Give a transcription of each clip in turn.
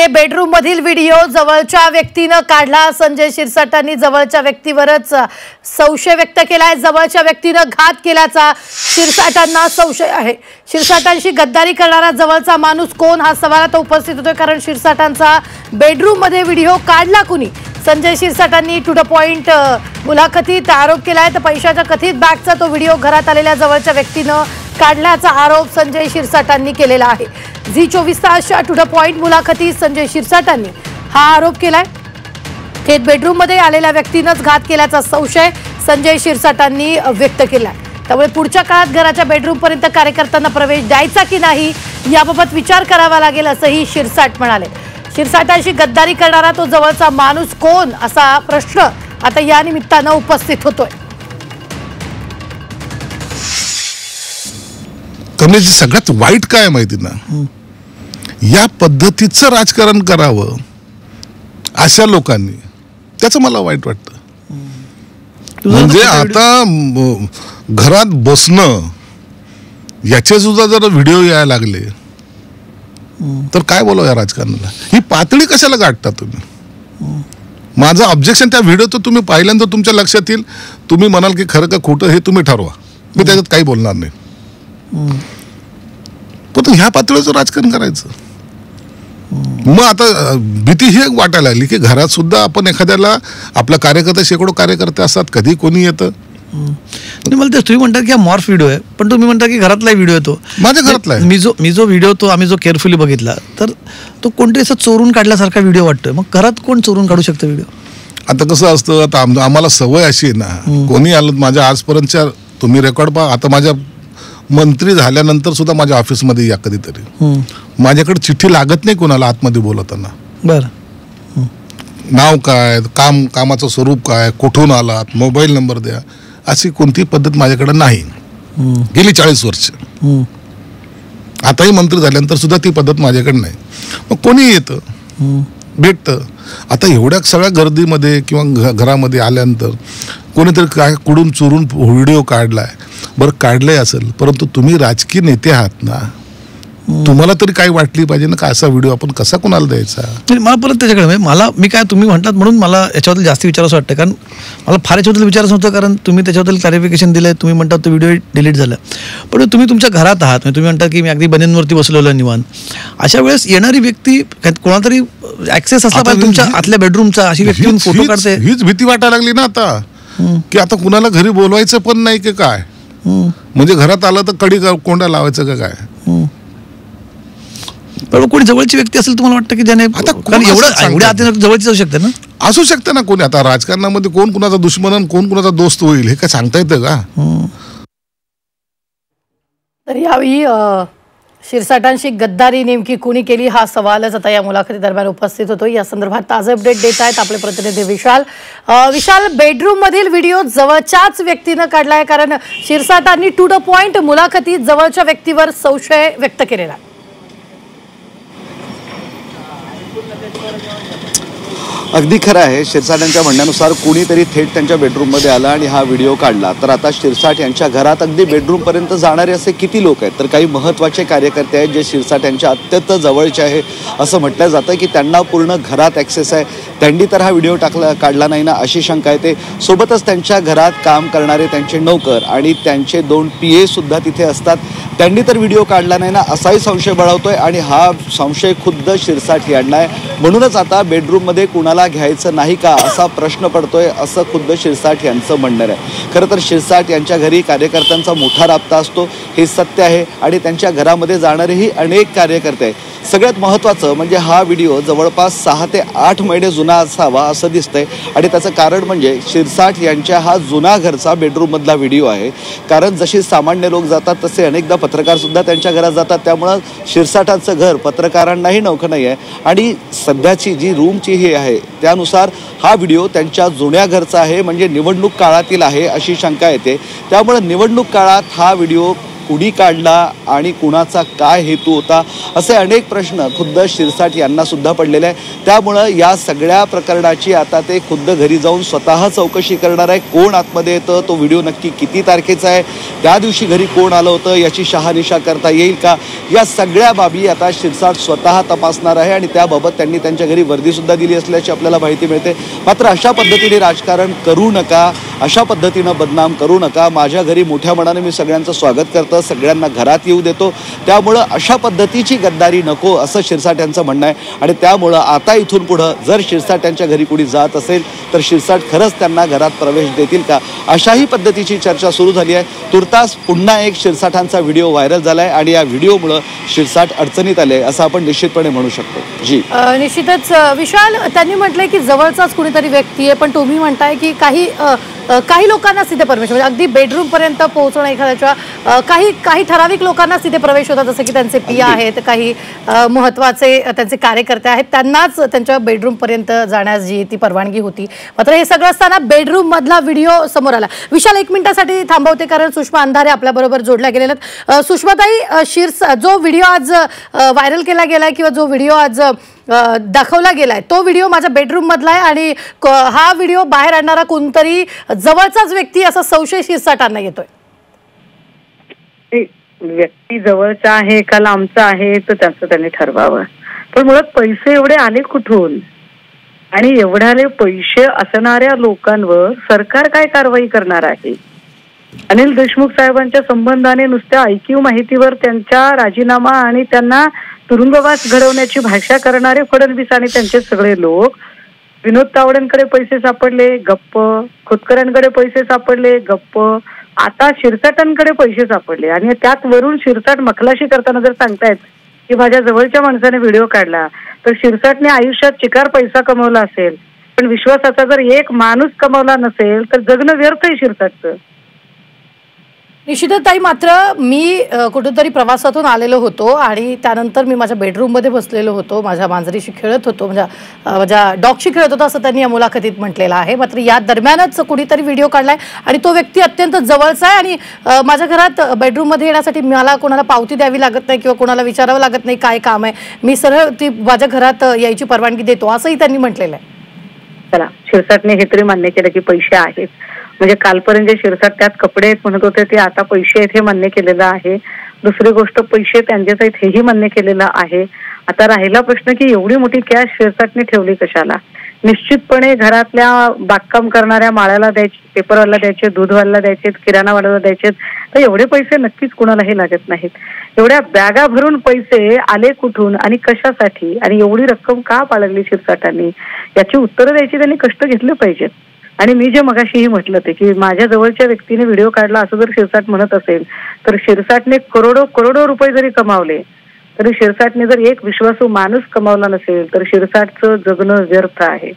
Bedroom मधील video जवळच्या व्यक्तीने काढला। संजय शिरसाटांनी जवळच्या व्यक्तीवरच संशय व्यक्त केलाय। जवळच्या व्यक्तीने घात केल्याचा शिरसाटांना संशय आहे। शिरसाटांशी गद्दारी करणारा जवळचा माणूस कोण हा सवाल आता उपस्थित होतोय, कारण शिरसाटांचा बेडरूम मध्ये व्हिडिओ काढला कुणी? संजय शिरसाटांनी टू द पॉइंट मुलाखतीत आरोप केलाय। तर पैशाच्या कथित बॅगचा तो व्हिडिओ घरात आलेल्या जवळच्या व्यक्तीने काढल्याचा आरोप संजय शिरसाटांनी केलेला आहे। झी 24 तासच्या टू द पॉइंट मुलाखतीत संजय शिरसाटांनी हा आरोप केलाय। थेट बेडरूम मध्ये आलेल्या व्यक्तीनेच घात केल्याचा संशय संजय शिरसाटांनी व्यक्त केलाय। त्यामुळे पुढच्या काळात घराच्या बेडरूम पर्यंत कार्यकर्त्यांना प्रवेश द्यायचा की नाही याबाबत विचार करावा लागेल असंही शिरसाट म्हणाले। शिरसाटांशी गद्दारी करणारा तो जवळचा माणूस कोण असा प्रश्न आता या निमित्तानं उपस्थित होतोय। कमलेशजी, सगळ्यात वाईट काय माहिती ना, या पद्धतीचं राजकारण करावं अशा लोकांनी, त्याचं मला वाईट वाटतं। म्हणजे आता घरात बसणं याचे सुद्धा जर व्हिडिओ यायला लागले तर काय बोलावं या राजकारणाला? ही पातळी कशाला गाठता तुम्ही? माझं ऑब्जेक्शन त्या व्हिडिओ तर तुम्ही पाहिल्यानंतर तुमच्या लक्षात येईल, तुम्ही म्हणाल की खरं का खोटं हे तुम्ही ठरवा, मी त्याच्यात काही बोलणार नाही। पण ह्या पातळीचं राजकारण करायचं, मग आता भीती ही वाटायला लागली की घरात सुद्धा आपण एखाद्याला, आपला कार्यकर्ता शेकडो कार्यकर्ते असतात, कधी कोणी येतं। मला तेच तुम्ही म्हणतात की हा मॉर्फ व्हिडिओ आहे, पण तुम्ही म्हणता की घरातला व्हिडिओ येतो, माझ्या घरातला आहे। मी जो व्हिडिओ तो आम्ही जो केअरफुली बघितला तर तो कोणतरी असं चोरून काढल्यासारखा व्हिडिओ वाटतोय। मग घरात कोण चोरून काढू शकतं व्हिडिओ? आता कसं असतं, आता आम्हाला सवय अशी आहे ना, कोणी आलं माझ्या आजपर्यंतच्या तुम्ही रेकॉर्ड पहा, आता माझ्या मंत्री झाल्यानंतर सुद्धा माझ्या ऑफिसमध्ये या कधीतरी माझ्याकडे चिठ्ठी लागत नाही कोणाला आतमध्ये बोलताना। बरं, नाव काय, कामाचं स्वरूप काय, कुठून आलात, मोबाईल नंबर द्या, अशी कोणती पद्धत माझ्याकडे नाही गेली 40 वर्ष। आताही मंत्री झाल्यानंतर सुद्धा ती पद्धत माझ्याकडे नाही। मग कोणी येतं, भेटतं। आता एवढ्या सगळ्या गर्दीमध्ये किंवा घरामध्ये आल्यानंतर कोणीतरी काय कुडून चोरून व्हिडिओ काढलाय, बरं काढलंय असेल, परंतु तुम्ही राजकीय नेते आहात ना, तुम्हाला तरी काय वाटली पाहिजे ना, का असा व्हिडिओ आपण कसा कोणाला द्यायचा? मला परत त्याच्याकडे मी काय तुम्ही म्हणतात म्हणून मला याच्याबद्दल जास्त विचारावं वाटतं, कारण मला फार याच्याबद्दल विचारायचं होतं, कारण तुम्ही त्याच्याबद्दल क्लॅरिफिकेशन दिलंय। तुम्ही म्हणतात तो व्हिडिओ डिलीट झाला, पण तुम्ही तुमच्या घरात आहात, तुम्ही म्हणतात की मी अगदी बनेंवरती बसलेलो निवांत, अशा वेळेस येणारी व्यक्ती कोणातरी ऍक्सेस असला पाहिजे तुमच्या आतल्या बेडरूमचा, अशी व्यक्ती फोटो काढते। हीच भीती वाटायला लागली ना आता, की आता कुणाला घरी बोलवायचं पण नाही की काय, म्हणजे घरात आलं तर कडी कोंडा लावायचं का काय? पण कोणी जवळची व्यक्ती असेल तुम्हाला वाटतं की ज्याने एवढ्या आत जवळची जाऊ शकते ना? असू शकते ना कोणी। आता राजकारणामध्ये कोण कुणाचा दुश्मन आणि कोण कुणाचा दोस्त होईल हे काय सांगता येतं का? तर यावेळी शिरसाटांशी गद्दारी नेमकी कुणी केली हा सवालच आता या मुलाखती दरम्यान उपस्थित होतो। या संदर्भात ताजे अपडेट देत आहेत आपले प्रतिनिधी विशाल। बेडरूम मधील व्हिडिओ जवळच्याच व्यक्तीने काढलाय, कारण शिरसाटांनी टू द पॉइंट मुलाखतीत जवळच्या व्यक्तीवर संशय व्यक्त केलेला। अगदी खरं आहे, शिरसाटांच्या म्हणण्यानुसार कोणीतरी थेट त्यांच्या बेडरूममध्ये आला आणि हा व्हिडिओ काढला। तर आता शिरसाट यांच्या घरात अगदी बेडरूमपर्यंत जाणारे असे किती लोक आहेत? तर काही महत्त्वाचे कार्यकर्ते आहेत जे शिरसाट यांच्या अत्यंत जवळचे आहे। असं म्हटलं जातं की त्यांना पूर्ण घरात ॲक्सेस आहे, त्यांनी तर हा व्हिडिओ काढला नाही ना अशी शंका येते। सोबतच त्यांच्या घरात काम करणारे त्यांचे नौकर आणि त्यांचे 2 PA सुद्धा तिथे असतात, त्यांनी तर व्हिडिओ काढला नाही ना असाही संशय बळावतोय, आणि हा संशय खुद्द शिरसाट यांना आहे। म्हणूनच आता बेडरूममध्ये कुणाला घ्यायचं नाही का असा प्रश्न पडतोय, असं खुद्द शिरसाट यांचं म्हणणं आहे। खरं तर शिरसाट यांच्या घरी कार्यकर्त्यांचा मोठा राबता असतो, हे सत्य आहे, आणि त्यांच्या घरामध्ये जाणारेही अनेक कार्यकर्ते आहेत। सगळ्यात महत्त्वाचं म्हणजे हा व्हिडिओ जवळपास 6 ते 8 महिने जुना असावा असं दिसतंय, आणि त्याचं कारण म्हणजे शिरसाट यांच्या हा जुना घरचा बेडरूममधला व्हिडिओ आहे। कारण जशी सामान्य लोक जातात तसे अनेकदा पत्रकारसुद्धा त्यांच्या घरात जातात, त्यामुळं शिरसाटांचं घर पत्रकारांनाही नवखं नाही आहे। आणि सध्याची जी रूमची ही आहे त्यानुसार हा व्हिडिओ त्यांच्या जुन्या घरचा आहे, म्हणजे निवडणूक काळातील आहे अशी शंका येते। त्यामुळे निवडणूक काळात हा व्हिडिओ कुणी काढला आणि कुणाचा काय हेतू होता, असे अनेक प्रश्न खुद्द शिरसाट यांना सुद्धा पडलेले आहे. त्यामुळं या सगळ्या प्रकरणाची आता ते खुद्द घरी जाऊन स्वतः चौकशी करणार आहे. कोण आतमध्ये येतं, तो व्हिडिओ नक्की किती तारखेचा आहे, त्या दिवशी घरी कोण आलं होतं याची शहानिशा करता येईल का, या सगळ्या बाबी आता शिरसाट स्वतः तपासणार आहे. आणि त्याबाबत त्यांनी त्यांच्या घरी वर्दी सुद्धा दिली असल्याची आपल्याला माहिती मिळते. मात्र अशा पद्धतीने राजकारण करू नका, अशा पद्धतीनं बदनाम करू नका. माझ्या घरी मोठ्या मनाने मी सगळ्यांचं स्वागत करतो, सगळ्यांना घरात येऊ देतो. त्यामुळं अशा पद्धतीची गद्दारी नको, असं शिरसाट यांचं म्हणणं आहे. आणि त्यामुळं आता इथून पुढं जर शिरसाट यांच्या घरी कुणी जात असेल तर शिरसाट खरंच त्यांना घरात प्रवेश देतील का, अशाही पद्धतीची चर्चा सुरू झाली आहे. तुर्तास पुन्हा एक शिरसाटांचा व्हिडिओ व्हायरल झालाय आणि या व्हिडिओमुळं शिरसाट अडचणीत आले असं आपण निश्चितपणे म्हणू शकतो. जी निश्चितच विशाल, त्यांनी म्हटलंय की जवळचाच कुणीतरी व्यक्ती आहे, पण तुम्ही म्हणताय की काही लोकांना तिथे परमिशन, म्हणजे अगदी बेडरूम पर्यंत पोहोचणं एखाद्याच्या, काही ठराविक लोकांना तिथे प्रवेश होता, जसं की त्यांचे पिया आहेत, काही महत्वाचे त्यांचे कार्यकर्ते आहेत, त्यांनाच त्यांच्या बेडरूम पर्यंत जाण्यास जी ती परवानगी होती. मात्र हे सगळं असताना बेडरूम मधला व्हिडिओ समोर आला. विशाल, 1 मिनिटासाठी थांबवते कारण सुषमा अंधारे आपल्या बरोबर जोडल्या गेलेल्या आहेत. सुषमाताई, जो व्हिडिओ आज व्हायरल केला गेलाय किंवा जो व्हिडिओ आज दाखवला गेलाय तो व्हिडिओ माझ्या बेडरूम मधला आहे आणि हा व्हिडिओ बाहेर आणणारा कोणतरी जवळचाच व्यक्ती असा संशय शिरसाटांना येतोय. व्यक्ती जवळचा आहे का लांबचा आहे तर त्याचं त्यांनी ठरवावं. पण मुळात पैसे एवढे आले कुठून आणि एवढ्याले पैसे असणाऱ्या लोकांवर सरकार काय कारवाई करणार आहे? अनिल देशमुख साहेबांच्या संबंधाने नुसत्या ऐकीव माहितीवर त्यांचा राजीनामा आणि त्यांना तुरुंगवास घडवण्याची भाषा करणारे फडणवीस आणि त्यांचे सगळे लोक, विनोद तावडेंकडे पैसे सापडले गप्प, खोतकरांकडे पैसे सापडले गप्प, आता शिरसाटांकडे पैसे सापडले. आणि त्यात वरून शिरसाट मखलाशी करताना जर सांगतायत की माझ्या जवळच्या माणसाने व्हिडिओ काढला, तर शिरसाटने आयुष्यात चिकार पैसा कमवला असेल पण विश्वासाचा जर एक माणूस कमवला नसेल तर जगणं व्यर्थ आहे शिरसाटचं. निश्चितच ताई, मात्र मी कुठेतरी प्रवासातून आलेलो होतो आणि त्यानंतर मी माझ्या बेडरूममध्ये बसलेलो होतो, माझ्या मांजरीशी खेळत होतो, माझ्या डॉगशी खेळत होतो असं त्यांनी या मुलाखतीत म्हटलेलं आहे. मात्र या दरम्यानच कुणीतरी व्हिडिओ काढलाय आणि तो व्यक्ती अत्यंत जवळचा आहे आणि माझ्या घरात बेडरूममध्ये येण्यासाठी मला कोणाला पावती द्यावी लागत नाही किंवा कोणाला विचारावं लागत नाही काय काम आहे, मी सरळ ती माझ्या घरात यायची परवानगी देतो असंही त्यांनी म्हटलेलं आहे. चला, शिरसाटने हे तरी मान्य केलं की पैसे आहेत, म्हणजे कालपर्यंत जे शिरसाट त्यात कपडे आहेत म्हणत होते ते आता पैसे आहेत हे मान्य केलेलं आहे. दुसरी गोष्ट, पैसे त्यांचेच आहेत हेही मान्य केलेलं आहे. आता राहिला प्रश्न की एवढी मोठी कॅश शिरसाटने ठेवली कशाला? निश्चितपणे घरातल्या बागकाम करणाऱ्या माळ्याला द्यायचे, पेपरवाला द्यायचे, दूधवाल्याला द्यायचे, किराणावाल्याला द्यायचे, तर एवढे पैसे नक्कीच कुणालाही लागत नाहीत. एवढ्या बॅगा भरून पैसे आले कुठून आणि कशासाठी आणि एवढी रक्कम का बाळगली शिरसाटांनी, याची उत्तरं द्यायची त्यांनी कष्ट घेतले पाहिजेत. आणि मी जे मगाशीही म्हटलं ते की माझ्या जवळच्या व्यक्तीने व्हिडिओ काढला असं जर शिरसाट म्हणत असेल तर शिरसाटने करोडो रुपये जरी कमावले तरी शिरसाटने जर एक विश्वासू माणूस कमावला नसेल तर शिरसाटचं जगणं व्यर्थ आहे.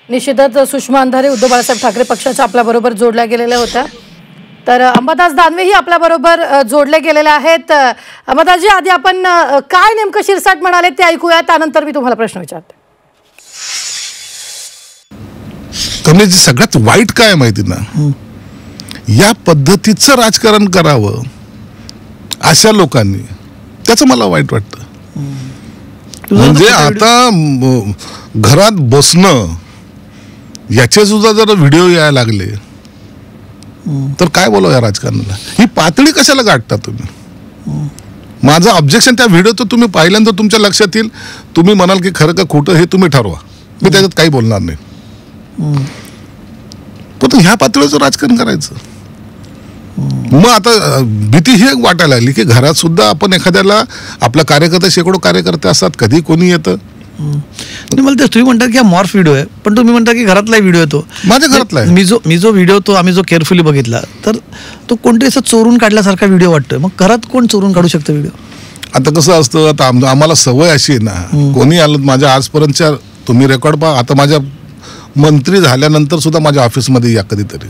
निश्चितच सुषमा अंधारे उद्धव बाळासाहेब ठाकरे पक्षाच्या आपल्या बरोबर जोडल्या गेलेल्या होत्या. तर अंबादास दानवेही आपल्या बरोबर जोडले गेलेले आहेत. अंबादासजी, आधी आपण काय नेमकं शिरसाट म्हणाले ते ऐकूया, त्यानंतर मी तुम्हाला प्रश्न विचारते. कमलेश, सगळ्यात वाईट काय माहिती ना, या पद्धतीचं राजकारण करावं अशा लोकांनी, त्याचं मला वाईट वाटतं. म्हणजे आता घरात बसणं याचे सुद्धा जर व्हिडिओ यायला लागले तर काय बोलावं या राजकारणाला? ही पातळी कशाला गाठता तुम्ही? माझं ऑब्जेक्शन त्या व्हिडिओ तर तुम्ही पाहिल्यानंतर तुमच्या लक्षात येईल, तुम्ही म्हणाल की खरं का खोटं हे तुम्ही ठरवा, मी त्याच्यात काही बोलणार नाही. पण ह्या पातळीचं राजकारण करायचं, मग आता भीती ही वाटायला लागली की घरात सुद्धा आपण एखाद्याला, आपला कार्यकर्ता शेकडो कार्यकर्ते असतात, कधी कोणी येतं. मला तेच तुम्ही म्हणतात की हा मॉर्फ व्हिडिओ आहे, पण तुम्ही म्हणता की घरातला व्हिडिओ येतो, माझ्या घरातला आहे. मी जो व्हिडिओ तो आम्ही जो केअरफुली बघितला तर तो कोणतरी असं चोरून काढल्यासारखा व्हिडिओ वाटतोय. मग घरात कोण चोरून काढू शकतं व्हिडिओ? आता कसं असतं, आता आम्हाला सवय अशी आहे ना, कोणी आलं माझ्या आजपर्यंतच्या तुम्ही रेकॉर्ड पहा, आता माझ्या मंत्री झाल्यानंतर सुद्धा माझ्या ऑफिसमध्ये या कधीतरी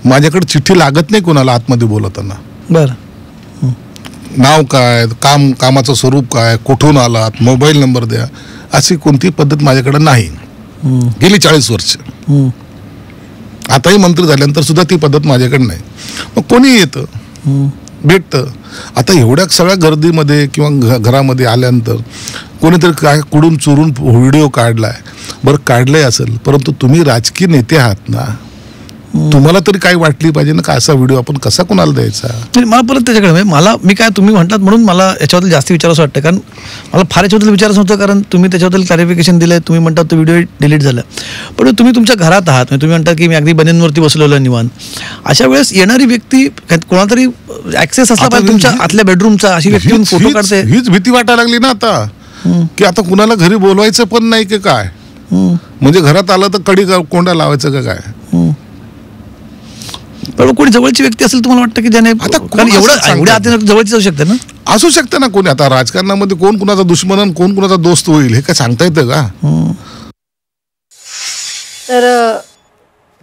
माझ्याकडे चिठ्ठी लागत नाही कोणाला आतमध्ये बोलताना. बरं, नाव काय, कामाचं स्वरूप काय, कुठून आलात, मोबाईल नंबर द्या, अशी कोणती पद्धत माझ्याकडे नाही गेली 40 वर्ष. आताही मंत्री झाल्यानंतर सुद्धा ती पद्धत माझ्याकडे नाही. मग कोणी येतं भेटतं. आता एवढ्या सगळ्या गर्दीमध्ये किंवा घरामध्ये आल्यानंतर कोणीतरी काय कुडून चुरून व्हिडिओ काढलाय, बरं काढलंय असेल, परंतु तुम्ही राजकीय नेते आहात ना, तुम्हाला तरी काय वाटली पाहिजे ना, का असा व्हिडिओ आपण कसा कोणाला द्यायचा. मला परत त्याच्याकडे मी काय तुम्ही म्हणतात म्हणून मला याच्याबद्दल जास्त विचारावं वाटतं, कारण मला फार याच्याबद्दल विचारायचं होतं, कारण तुम्ही त्याच्याबद्दल क्लॅरिफिकेशन दिलंय. तुम्ही म्हणतात तो व्हिडिओ डिलीट झाला, पण तुम्ही तुमच्या घरात आहात, तुम्ही म्हणतात की मी अगदी बन्यांवरती बसलेलो निवांत. अशा वेळेस येणारी व्यक्ती कोणाला तरी ऍक्सेस असला पाहिजे तुमच्या आतल्या बेडरूमचा, अशी व्यक्ती फोटो काढते. हीच भीती वाटायला लागली ना आता, की आता कुणाला घरी बोलवायचं पण नाही की काय, म्हणजे घरात आलं तर कडी कोंडा लावायचं का काय. पण कोणी जवळची व्यक्ती असेल तुम्हाला वाटतं की ज्याने एवढ्या आत जवळची जाऊ शकते ना, असू शकते ना कोणी. आता राजकारणामध्ये कोण कुणाचा दुश्मन आणि कोण कुणाचा दोस्त होईल हे काय सांगता येतं का. तर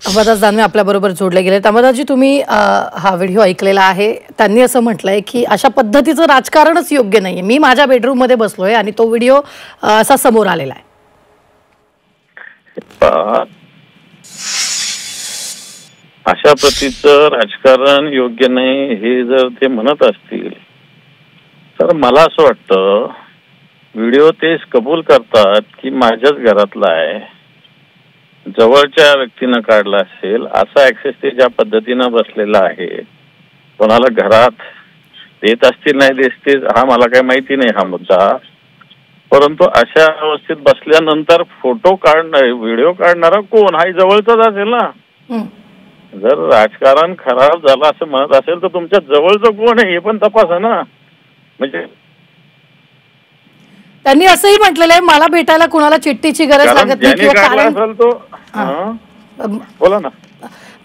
अंबादास दानवे आपल्याबरोबर जोडले गेले. अंबादासजी, तुम्ही हा व्हिडिओ ऐकलेला आहे. त्यांनी असं म्हटलंय की अशा पद्धतीचं राजकारणच योग्य नाहीये. मी माझ्या बेडरूममध्ये बसलोय आणि तो व्हिडिओ असा समोर आलेला आहे. अशा प्रतीचं राजकारण योग्य नाही हे जर ते म्हणत असतील तर मला असं वाटतं व्हिडिओ तेच कबूल करतात की माझ्याच घरातला आहे, जवळच्या व्यक्तीनं काढला असेल, असा ऍक्सेस ते ज्या पद्धतीनं बसलेला आहे. कोणाला घरात देत असतील नाही देत हा मला काही माहिती नाही हा मुद्दा, परंतु अशा अवस्थेत बसल्यानंतर फोटो काढणार व्हिडिओ काढणारा कोण हा जवळचाच असेल ना. जर राजकारण खराब झालं असं म्हणत असेल तर तुमच्या जवळचं कोण आहे हे पण तपासा ना. म्हणजे त्यांनी असंही म्हटलेलं आहे, मला भेटायला कुणाला चिठ्ठीची गरज लागत नाही किंवा कारण तो बोला ना,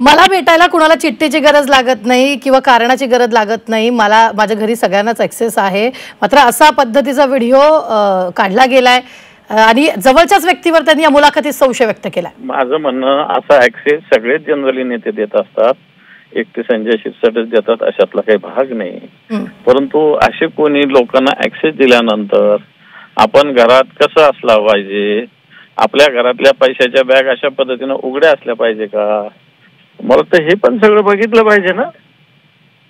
मला भेटायला कुणाला चिठ्ठीची गरज लागत नाही किंवा कारणाची गरज लागत नाही, मला माझ्या घरी सगळ्यांनाच ऍक्सेस आहे. मात्र असा पद्धतीचा व्हिडिओ काढला गेलाय आणि जवळच्याच व्यक्तीवर त्यांनी या मुलाखतीत संशय व्यक्त केलाय. माझं म्हणणं असा ऍक्सेस सगळेच जनरली नेते देत असतात, एक ते संजय शिरसाटच देतात अशातला काही भाग नाही. परंतु असे कोणी लोकांना ऍक्सेस दिल्यानंतर आपण घरात कसं असला पाहिजे, आपल्या घरातल्या पैशाच्या बॅग अशा पद्धतीनं उघड्या असल्या पाहिजे का, मला तर हे पण सगळं बघितलं पाहिजे ना.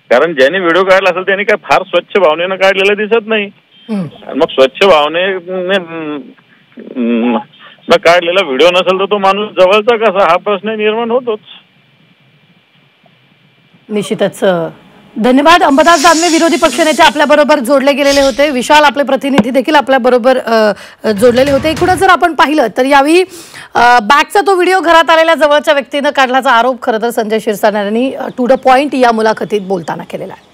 कारण ज्यांनी व्हिडिओ काढला असेल त्यांनी काय फार स्वच्छ भावनेनं काढलेलं दिसत नाही. मग स्वच्छ भावनेने काढलेला व्हिडिओ नसेल तर तो माणूस जवळचा कसा हा प्रश्न निर्माण होतोच. निश्चितच. धन्यवाद. अंबादास दानवे विरोधी पक्षनेते आपल्या बरोबर जोडले गेलेले होते. विशाल आपले प्रतिनिधी देखील आपल्या बरोबर जोडलेले होते. एकूणच जर आपण पाहिलं तर यावेळी बॅगचा तो व्हिडिओ घरात आलेल्या जवळच्या व्यक्तीनं काढल्याचा आरोप खरं तर संजय शिरसाट यांनी टू द पॉइंट या मुलाखतीत बोलताना केलेला आहे.